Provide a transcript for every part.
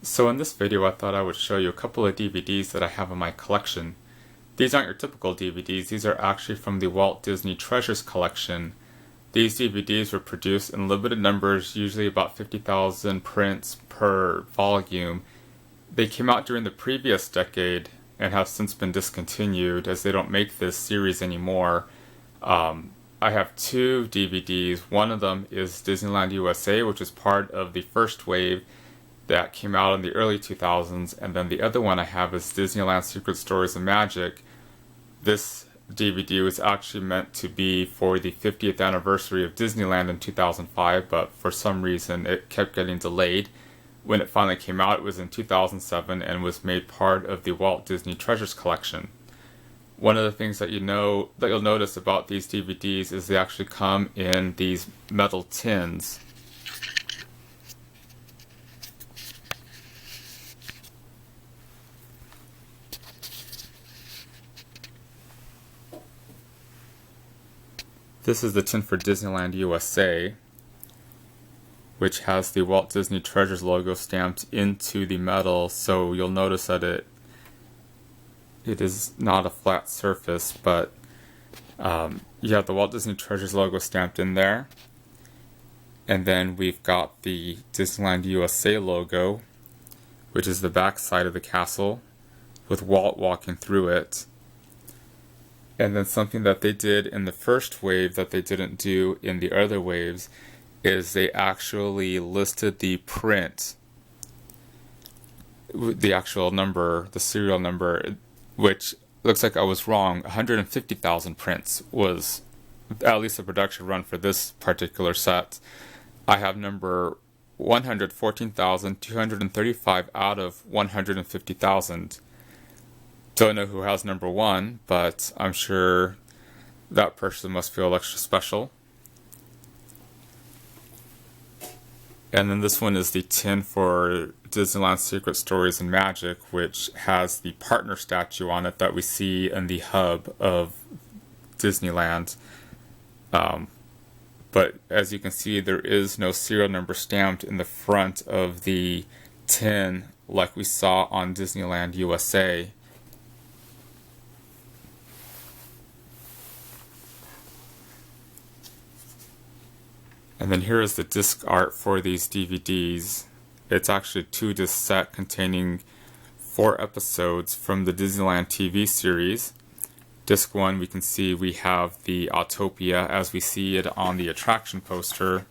So in this video I thought I would show you a couple of DVDs that I have in my collection. These aren't your typical DVDs, these are actually from the Walt Disney Treasures collection. These DVDs were produced in limited numbers, usually about 50,000 prints per volume. They came out during the previous decade and have since been discontinued as they don't make this series anymore. I have two DVDs. One of them is Disneyland USA, which is part of the first wave that came out in the early 2000s, and then the other one I have is Disneyland Secret Stories of Magic. This DVD was actually meant to be for the 50th anniversary of Disneyland in 2005, but for some reason it kept getting delayed. When it finally came out, it was in 2007 and was made part of the Walt Disney Treasures collection. One of the things that you'll notice about these DVDs is they actually come in these metal tins. This is the tin for Disneyland USA, which has the Walt Disney Treasures logo stamped into the metal, so you'll notice that it is not a flat surface, but you have the Walt Disney Treasures logo stamped in there. And then we've got the Disneyland USA logo, which is the back side of the castle, with Walt walking through it. And then something that they did in the first wave that they didn't do in the other waves is they actually listed the print, the actual number, the serial number, which looks like I was wrong. 150,000 prints was at least the production run for this particular set. I have number 114,235 out of 150,000. Don't know who has number one, but I'm sure that person must feel extra special. And then this one is the tin for Disneyland Secret Stories and Magic, which has the partner statue on it that we see in the hub of Disneyland. But as you can see, there is no serial number stamped in the front of the tin like we saw on Disneyland USA. And then here is the disc art for these DVDs. It's actually a 2-disc set containing 4 episodes from the Disneyland TV series. Disc 1, we can see we have the Autopia as we see it on the attraction poster.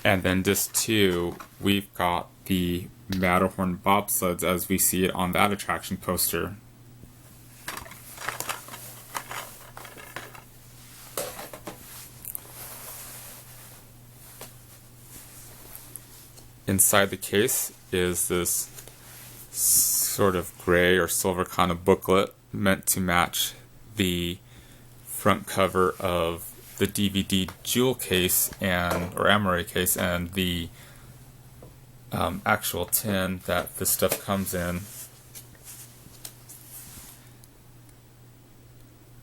And then Disc 2, we've got the Matterhorn bobsleds as we see it on that attraction poster. Inside the case is this sort of gray or silver kind of booklet meant to match the front cover of the DVD jewel case or Amaray case and the actual tin that this stuff comes in.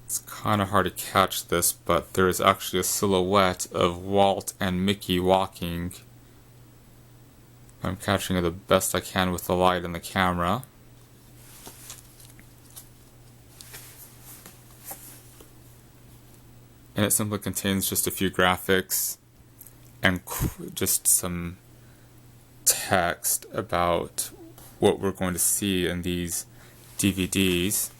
It's kind of hard to catch this, but there is actually a silhouette of Walt and Mickey walking. I'm capturing it the best I can with the light and the camera. And it simply contains just a few graphics and just some text about what we're going to see in these DVDs.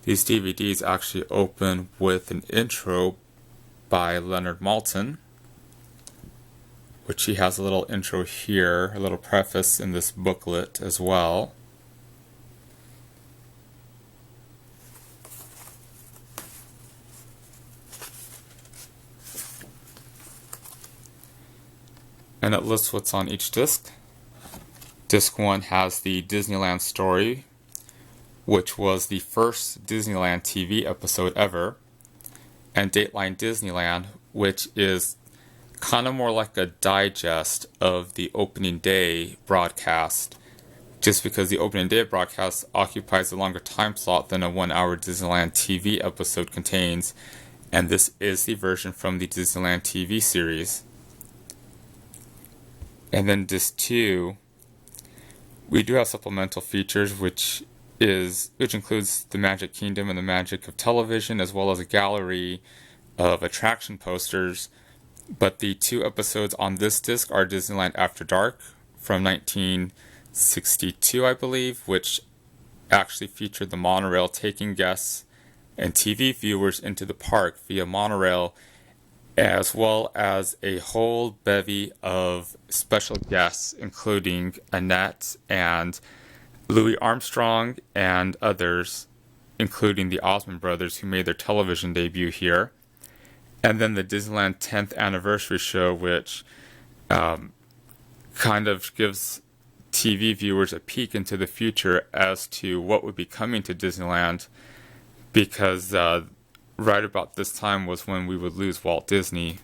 These DVDs actually open with an intro by Leonard Maltin, which he has a little intro here, a little preface in this booklet as well. And it lists what's on each disc. Disc 1 has the Disneyland story, which was the first Disneyland TV episode ever, and Dateline Disneyland, which is kind of more like a digest of the opening day broadcast, just because the opening day broadcast occupies a longer time slot than a 1-hour Disneyland TV episode contains, and this is the version from the Disneyland TV series. And then disc 2, we do have supplemental features, which includes the Magic Kingdom and the magic of television, as well as a gallery of attraction posters. But the 2 episodes on this disc are Disneyland After Dark from 1962, I believe, which actually featured the monorail taking guests and TV viewers into the park via monorail, as well as a whole bevy of special guests, including Annette and Louis Armstrong and others, including the Osmond brothers, who made their television debut here. And then the Disneyland 10th Anniversary Show, which kind of gives TV viewers a peek into the future as to what would be coming to Disneyland, because right about this time was when we would lose Walt Disney.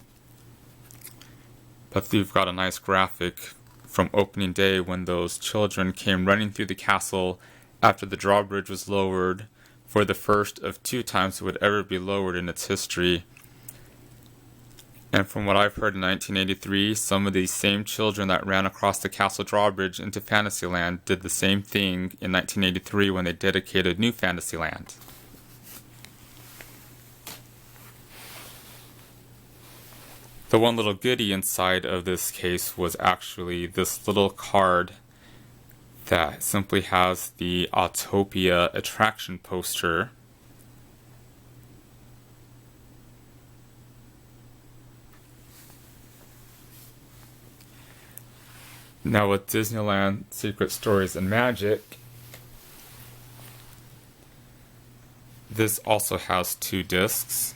But we've got a nice graphic from opening day when those children came running through the castle after the drawbridge was lowered for the first of 2 times it would ever be lowered in its history. And from what I've heard, in 1983, some of these same children that ran across the castle drawbridge into Fantasyland did the same thing in 1983 when they dedicated New Fantasyland. The one little goodie inside of this case was actually this little card that simply has the Autopia attraction poster. Now with Disneyland Secret Stories and Magic, this also has 2 discs.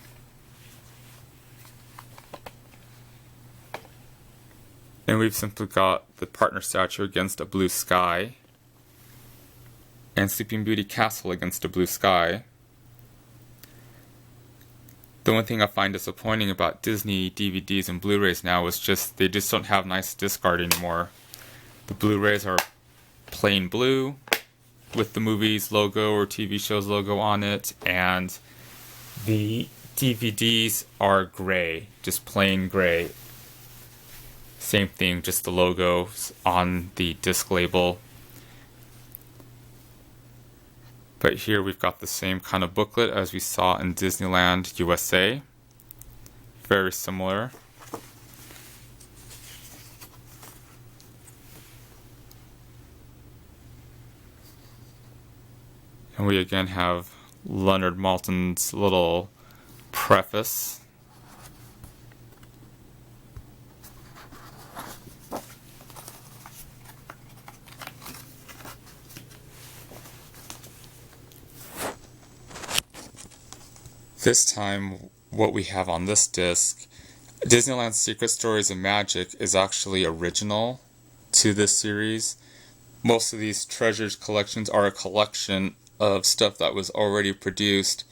And we've simply got the partner statue against a blue sky, and Sleeping Beauty Castle against a blue sky. The one thing I find disappointing about Disney DVDs and Blu-rays now is just they just don't have nice disc art anymore. The Blu-rays are plain blue with the movie's logo or TV show's logo on it, and the DVDs are gray, just plain gray. Same thing, just the logos on the disc label. But here we've got the same kind of booklet as we saw in Disneyland USA. Very similar. And we again have Leonard Maltin's little preface. This time, what we have on this disc, Disneyland Secret Stories and Magic, is actually original to this series. Most of these treasures collections are a collection of stuff that was already produced,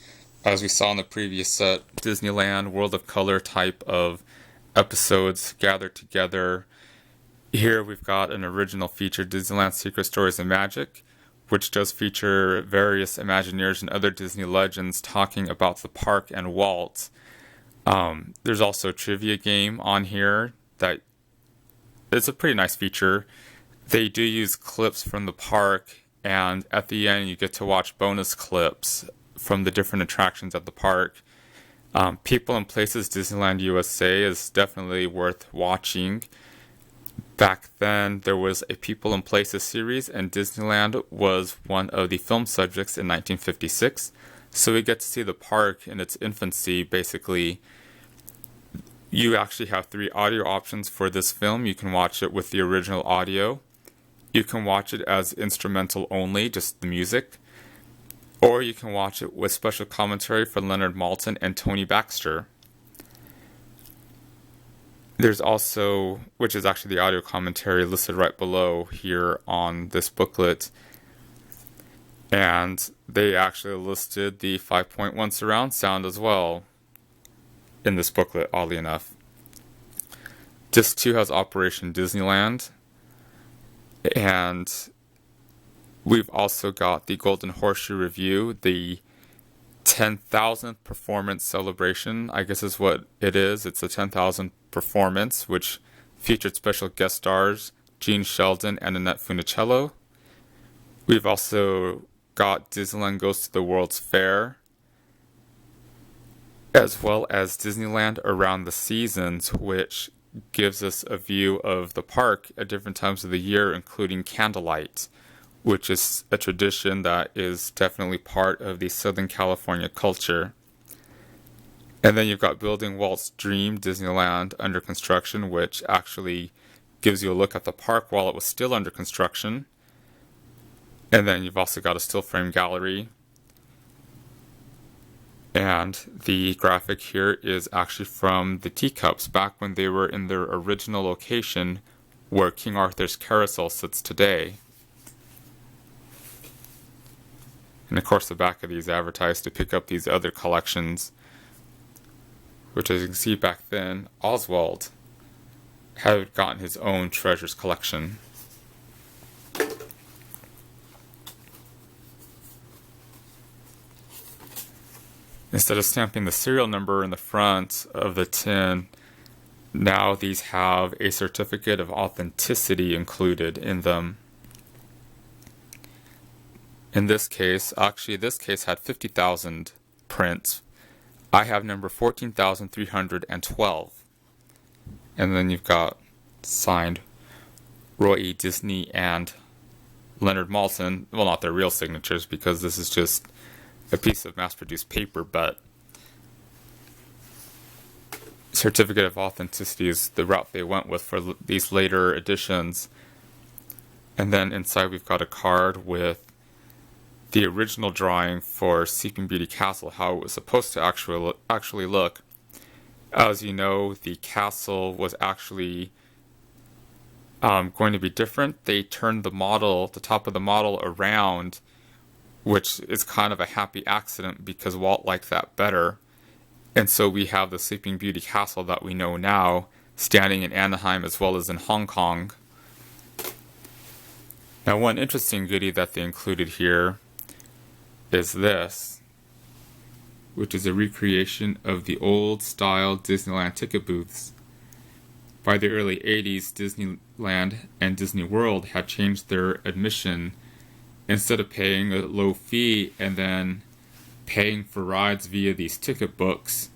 as we saw in the previous set, Disneyland World of Color type of episodes gathered together. Here we've got an original feature, Disneyland Secret Stories and Magic, which does feature various Imagineers and other Disney legends talking about the park and Walt. There's also a trivia game on here that it's a pretty nice feature. They do use clips from the park, and at the end you get to watch bonus clips from the different attractions at the park. People and Places Disneyland USA is definitely worth watching. Back then, there was a People and Places series, and Disneyland was one of the film subjects in 1956. So we get to see the park in its infancy, basically. You actually have 3 audio options for this film. You can watch it with the original audio. You can watch it as instrumental only, just the music. Or you can watch it with special commentary from Leonard Maltin and Tony Baxter. There's also, which is actually the audio commentary listed right below here on this booklet. And they actually listed the 5.1 surround sound as well in this booklet, oddly enough. Disc 2 has Operation Disneyland. And we've also got the Golden Horseshoe Review, the 10,000th performance celebration, I guess is what it is. It's a 10,000th performance, which featured special guest stars Gene Sheldon and Annette Funicello. We've also got Disneyland Goes to the World's Fair, as well as Disneyland Around the Seasons, which gives us a view of the park at different times of the year, including candlelight, which is a tradition that is definitely part of the Southern California culture. And then you've got Building Walt's Dream Disneyland under construction, which actually gives you a look at the park while it was still under construction. And then you've also got a still frame gallery. And the graphic here is actually from the teacups back when they were in their original location where King Arthur's Carousel sits today. And of course the back of these advertised to pick up these other collections, which as you can see back then, Oswald had gotten his own treasures collection. Instead of stamping the serial number in the front of the tin, now these have a certificate of authenticity included in them. In this case, actually this case had 50,000 prints. I have number 14,312. And then you've got signed Roy E. Disney and Leonard Maltin. Well, not their real signatures because this is just a piece of mass-produced paper, but certificate of authenticity is the route they went with for these later editions. And then inside we've got a card with the original drawing for Sleeping Beauty Castle, how it was supposed to actually look. As you know, the castle was actually going to be different. They turned the top of the model around, which is kind of a happy accident because Walt liked that better. And so we have the Sleeping Beauty Castle that we know now, standing in Anaheim as well as in Hong Kong. Now, one interesting goodie that they included here is this, which is a recreation of the old-style Disneyland ticket booths. By the early 80s, Disneyland and Disney World had changed their admission. Instead of paying a low fee and then paying for rides via these ticket books,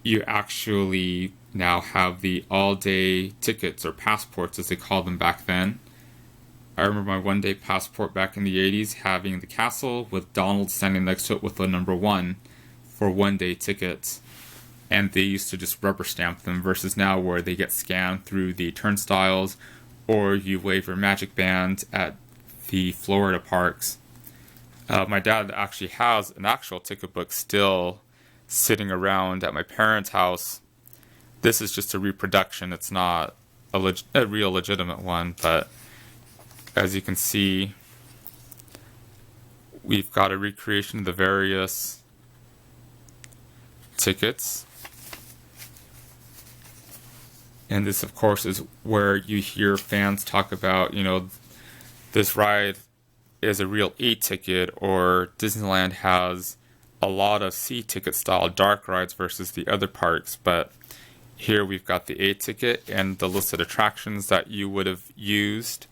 you actually now have the all-day tickets, or passports as they called them back then. I remember my one-day passport back in the 80s having the castle with Donald standing next to it with the number 1 for one-day tickets. And they used to just rubber stamp them versus now where they get scanned through the turnstiles or you wave your magic band at the Florida parks. My dad actually has an actual ticket book still sitting around at my parents' house. This is just a reproduction. It's not a real legitimate one, but as you can see, we've got a recreation of the various tickets. And this, of course, is where you hear fans talk about, this ride is a real E-ticket, or Disneyland has a lot of C-ticket style dark rides versus the other parks. But here we've got the A-ticket and the listed attractions that you would have used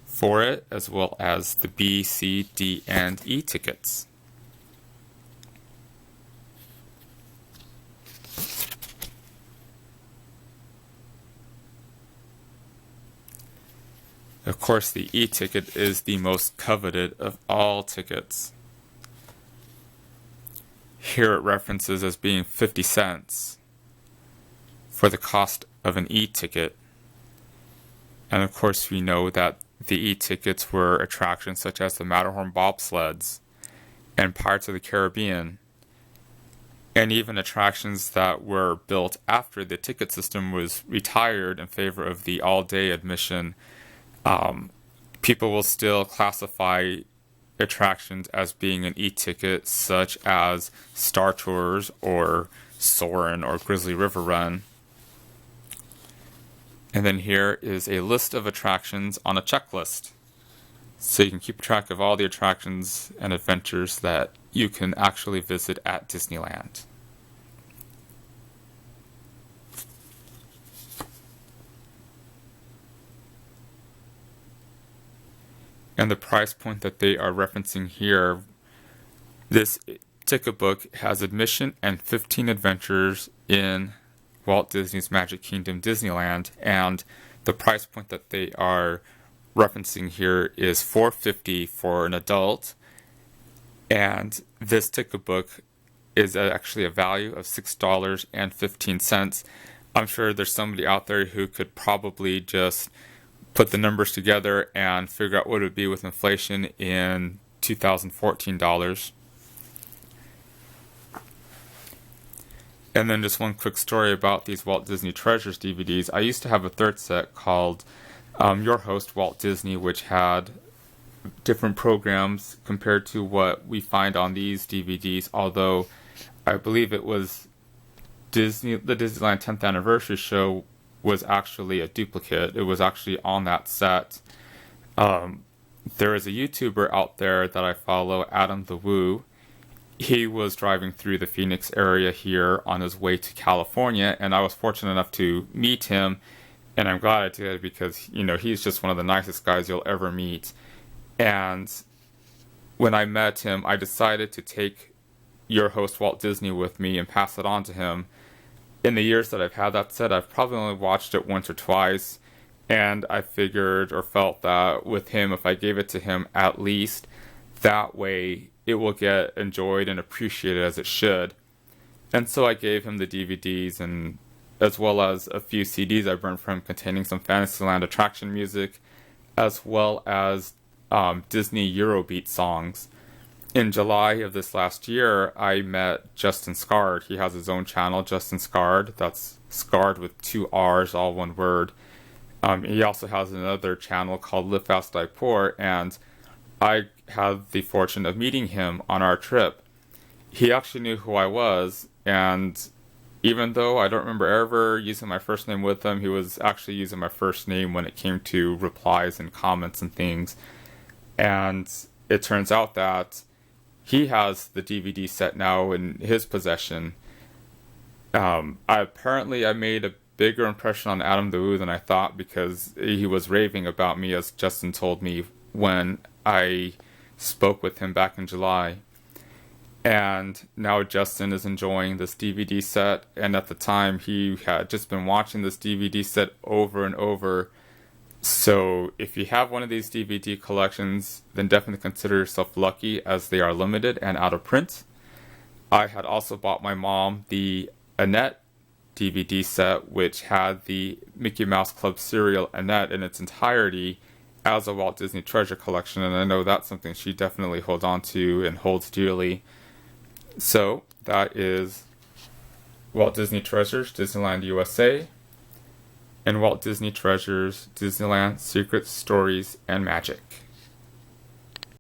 for it, as well as the B, C, D, and E tickets. Of course, the E-ticket is the most coveted of all tickets. Here it references as being 50 cents for the cost of an E-ticket. And of course, we know that the E-tickets were attractions such as the Matterhorn bobsleds and Pirates of the Caribbean, and even attractions that were built after the ticket system was retired in favor of the all-day admission. People will still classify attractions as being an E-ticket, such as Star Tours or Soarin' or Grizzly River Run. And then here is a list of attractions on a checklist, so you can keep track of all the attractions and adventures that you can actually visit at Disneyland. And the price point that they are referencing here, this ticket book has admission and 15 adventures in Walt Disney's Magic Kingdom Disneyland, and the price point that they are referencing here is $4.50 for an adult, and this ticket book is actually a value of $6.15. I'm sure there's somebody out there who could probably just put the numbers together and figure out what it would be with inflation in 2014 dollars. And then just one quick story about these Walt Disney Treasures DVDs. I used to have a third set called Your Host Walt Disney, which had different programs compared to what we find on these DVDs, although I believe it was the Disneyland 10th Anniversary show was actually a duplicate. It was actually on that set. There is a YouTuber out there that I follow, Adam the Woo. He was driving through the Phoenix area here on his way to California, and I was fortunate enough to meet him, and I'm glad I did because, he's just one of the nicest guys you'll ever meet. And when I met him, I decided to take Your Host Walt Disney with me and pass it on to him. In the years that I've had that set, I've probably only watched it once or twice, and I figured or felt that with him, if I gave it to him at least, that way it will get enjoyed and appreciated as it should. And so I gave him the DVDs, and as well as a few CDs I burned from containing some Fantasyland attraction music, as well as Disney Eurobeat songs. In July of this last year, I met Justin Scard. He has his own channel, Justin Scard. That's Scard with 2 R's, all one word. He also has another channel called Live Fast Die Poor, and I had the fortune of meeting him on our trip. He actually knew who I was, and even though I don't remember ever using my first name with him, he was actually using my first name when it came to replies and comments and things. And it turns out that he has the DVD set now in his possession. I made a bigger impression on Adam the Woo than I thought, because he was raving about me, as Justin told me when I spoke with him back in July. And now Justin is enjoying this DVD set, and at the time he had just been watching this DVD set over and over. So if you have one of these DVD collections, then definitely consider yourself lucky, as they are limited and out of print. I had also bought my mom the Annette DVD set, which had the Mickey Mouse Club cereal Annette in its entirety as a Walt Disney Treasure collection, and I know that's something she definitely holds on to and holds dearly. So that is Walt Disney Treasures Disneyland USA and Walt Disney Treasures Disneyland Secrets, Stories, and Magic.